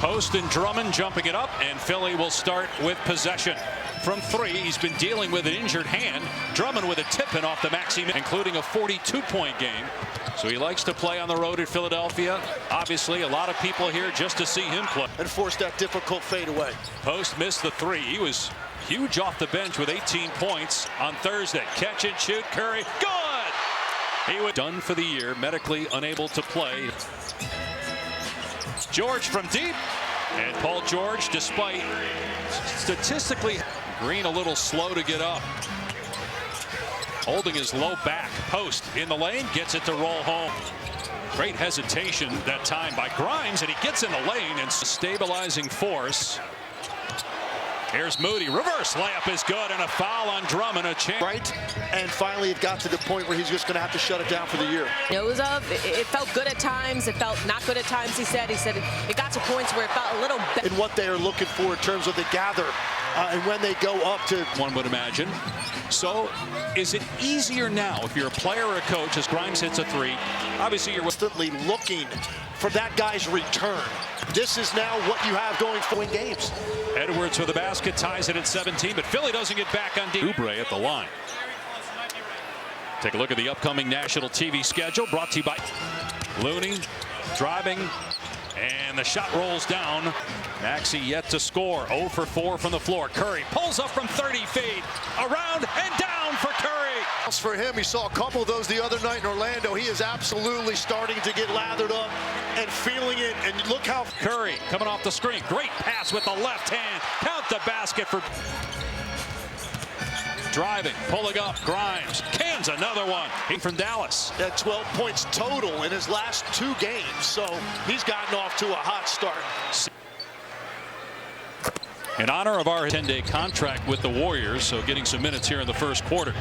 Post and Drummond jumping it up, and Philly will start with possession. From three, he's been dealing with an injured hand. Drummond with a tip-in off the Maxey, including a 42-point game. So he likes to play on the road at Philadelphia. Obviously, a lot of people here just to see him play. And force that difficult fadeaway. Post missed the three. He was huge off the bench with 18 points on Thursday. Catch and shoot, Curry, good! He was done for the year, medically unable to play. George from deep, and Paul George, despite statistically, Green a little slow to get up. Holding his low back. Post in the lane, gets it to roll home. Great hesitation that time by Grimes, and he gets in the lane and stabilizing force. Here's Moody, reverse layup is good, and a foul on Drummond, a chance. Right, and finally it got to the point where he's just going to have to shut it down for the year. It felt good at times, it felt not good at times, he said it got to points where it felt a little better. And what they are looking for in terms of the gather, and when they go up to... One would imagine. So, is it easier now if you're a player or a coach as Grimes hits a three? Obviously, you're constantly looking for that guy's return. This is now what you have going for in games. Edwards with the basket, ties it at 17, but Philly doesn't get back on deep. Oubre at the line. Take a look at the upcoming national TV schedule, brought to you by Looney, driving, and the shot rolls down. Maxey yet to score, 0 for 4 from the floor. Curry pulls up from 30 feet, around and down for Curry. For him, he saw a couple of those the other night in Orlando. He is absolutely starting to get lathered up and feeling it, and look how... Curry coming off the screen, great pass with the left hand, count the basket for... Driving, pulling up, Grimes, cans another one. He from Dallas. At 12 points total in his last 2 games, so he's gotten off to a hot start. In honor of our 10-day contract with the Warriors, so getting some minutes here in the first quarter.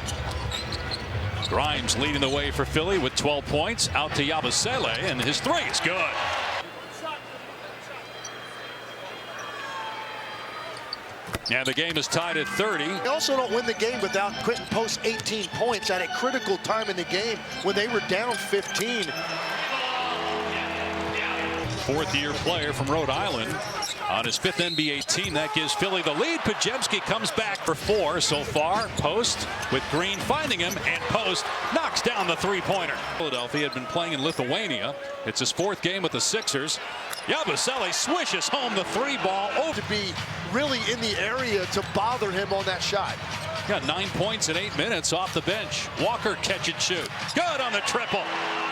Grimes leading the way for Philly with 12 points, out to Yabusele, and his three is good. And the game is tied at 30. They also don't win the game without Quentin Post 18 points at a critical time in the game when they were down 15. Fourth-year player from Rhode Island on his 5th NBA team. That gives Philly the lead. Podziemski comes back for 4 so far. Post with Green finding him, and Post knocks down the three-pointer. Philadelphia had been playing in Lithuania. It's his 4th game with the Sixers. Yabusele swishes home the 3-ball. To be really in the area to bother him on that shot. Got 9 points in 8 minutes off the bench. Walker catch and shoot. Good on the triple.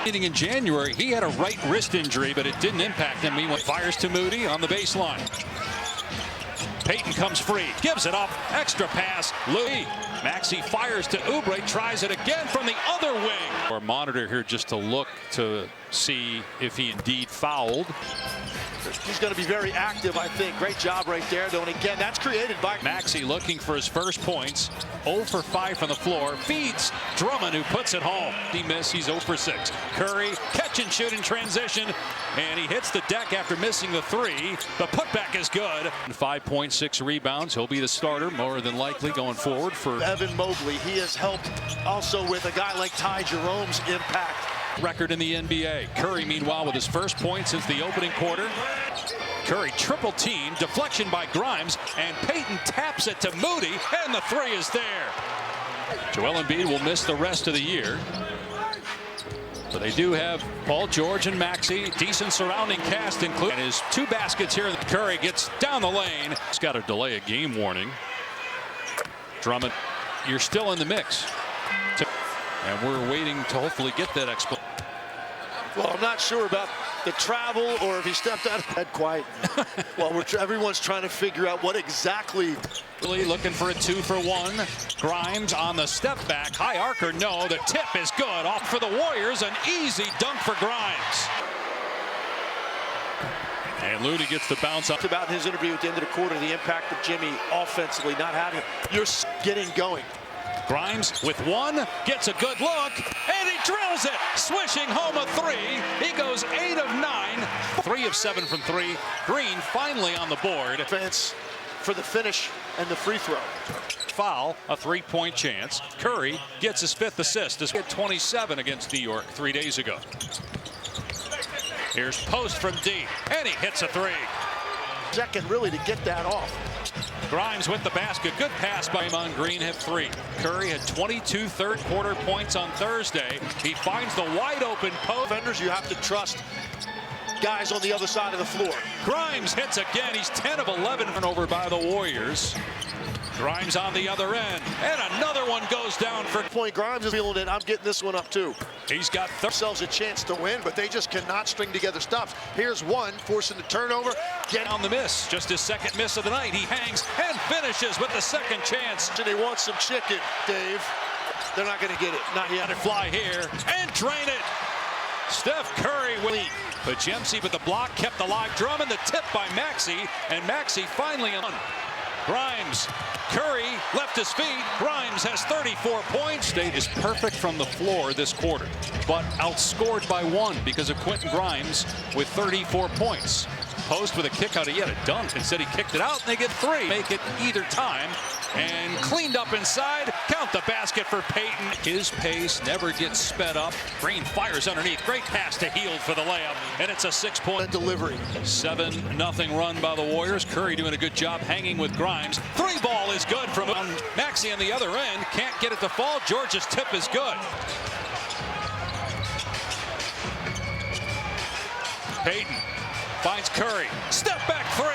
In January, he had a right wrist injury, but it didn't impact him. He fires to Moody on the baseline. Payton comes free, gives it up, extra pass, Louis. Maxey fires to Oubre, tries it again from the other wing. Or monitor here just to look to see if he indeed fouled. He's going to be very active, I think. Great job right there, though. And again, that's created by Maxey looking for his first points. 0 for 5 from the floor. Feeds Drummond, who puts it home. He missed. He's 0 for 6. Curry, catch and shoot in transition. And he hits the deck after missing the 3. The putback is good. 5.6 rebounds. He'll be the starter more than likely going forward for Evan Mobley. He has helped also with a guy like Ty Jerome's impact. Record in the NBA. Curry, meanwhile, with his first point since the opening quarter. Curry triple team, deflection by Grimes, and Payton taps it to Moody, and the 3 is there. Joel Embiid will miss the rest of the year. But they do have Paul George and Maxey, decent surrounding cast, including his 2 baskets here. Curry gets down the lane. He's got to delay a game warning. Drummond, you're still in the mix. And we're waiting to hopefully get that explanation. Well, I'm not sure about the travel or if he stepped out of head quiet. Well, everyone's trying to figure out what exactly. Really looking for a 2 for 1. Grimes on the step back. High arcer, no. The tip is good. Off for the Warriors. An easy dunk for Grimes. And Looney gets the bounce up. About his interview at the end of the quarter, the impact of Jimmy offensively, not having him. You're getting going. Grimes with 1, gets a good look, and he drills it, swishing home a 3. He goes 8 of 9, 3 of 7 from 3. Green finally on the board. Defense for the finish and the free throw. Foul, a 3-point chance. Curry gets his 5th assist. He had 27 against New York 3 days ago. Here's Post from deep, and he hits a 3. second really to get that off. Grimes with the basket. Good pass by Draymond Green. Hit 3. Curry had 22 third-quarter points on Thursday. He finds the wide-open post. Defenders, you have to trust guys on the other side of the floor. Grimes hits again. He's 10 of 11 over by the Warriors. Grimes on the other end, and another one goes down for point. Grimes is feeling it. I'm getting this one up too. He's got themselves a chance to win, but they just cannot string together stops. Here's one, forcing the turnover. Get on the miss. Just his second miss of the night. He hangs and finishes with the second chance. And they want some chicken, Dave. They're not going to get it. Not yet. Let it fly here and drain it. Steph Curry will eat. But Jemsey with the block kept the live drum, and the tip by Maxey, and Maxey finally on. Grimes, Curry left his feet. Grimes has 34 points. State is perfect from the floor this quarter, but outscored by 1 because of Quentin Grimes with 34 points. Post with a kick out. He had a dunk. Instead, he kicked it out, and they get 3. Make it either time. And cleaned up inside. Count the basket for Payton. His pace never gets sped up. Green fires underneath. Great pass to Hield for the layup. And it's a 6-point delivery. 7-0 run by the Warriors. Curry doing a good job hanging with Grimes. 3 ball is good from Maxey on the other end. Can't get it to fall. George's tip is good. Payton finds Curry. Step back 3.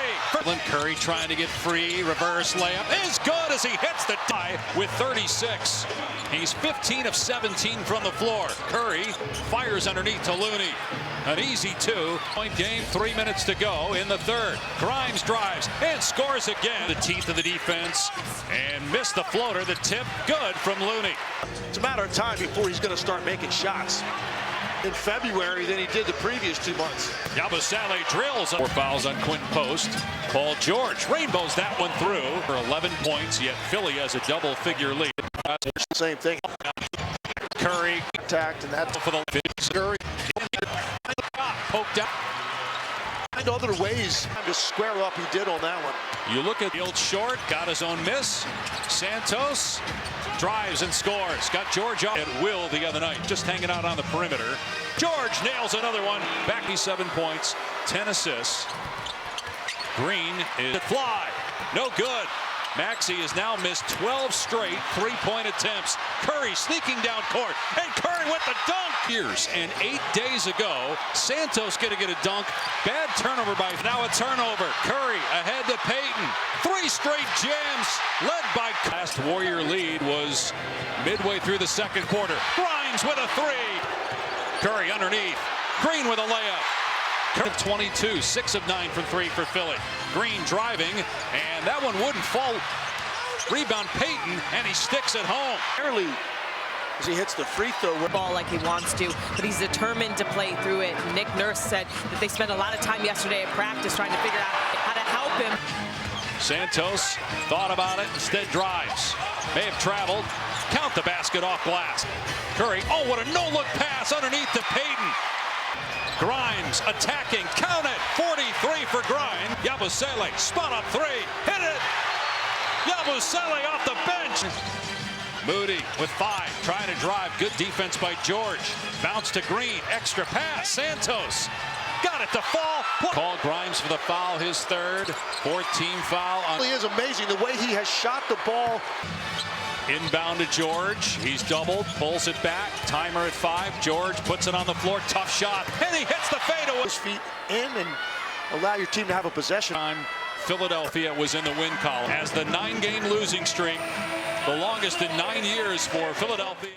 Curry trying to get free. Reverse layup is good as he hits the tie with 36. He's 15 of 17 from the floor. Curry fires underneath to Looney. An easy 2-point game. 3 minutes to go in the third. Grimes drives and scores again. The teeth of the defense and missed the floater. The tip good from Looney. It's a matter of time before he's going to start making shots in February than he did the previous 2 months. Yabusele drills 4 fouls on Quentin Post. Paul George rainbows that one through for 11 points, yet Philly has a double-figure lead. Same thing. Curry attacked, and that's for the Curry poked out. Find other ways to square up. He did on that one. You look at the old short, got his own miss. Santos drives and scores. Got George off at will the other night, just hanging out on the perimeter. George nails another one. Back 7 points, 10 assists. Green is fly. No good. Maxey has now missed 12 straight 3-point attempts. Curry sneaking down court, and Curry with the dunk. Years and 8 days ago, Santos gonna get a dunk. Bad turnover by now a turnover. Curry ahead to Payton. 3 straight jams led by last Warrior lead was midway through the second quarter. Grimes with a 3. Curry underneath. Green with a layup. 22, 6 of 9 from 3 for Philly. Green driving, and that one wouldn't fall. Rebound Payton, and he sticks it home. Early as he hits the free throw ball like he wants to, but he's determined to play through it. Nick Nurse said that they spent a lot of time yesterday at practice trying to figure out how to help him. Santos thought about it, instead drives. May have traveled. Count the basket off glass. Curry, oh, what a no-look pass underneath to Payton. Grimes attacking, count it, 43 for Grimes. Yabusele, spot up 3, hit it. Yabusele off the bench. Moody with 5, trying to drive, good defense by George. Bounce to Green, extra pass, Santos. Got it to fall. Call Grimes for the foul, his 3rd, 4th team foul. It really is amazing the way he has shot the ball. Inbound to George. He's doubled, pulls it back. Timer at 5. George puts it on the floor. Tough shot. And he hits the fadeaway. His feet in and allow your team to have a possession. Philadelphia was in the win column as the 9-game losing streak, the longest in 9 years for Philadelphia.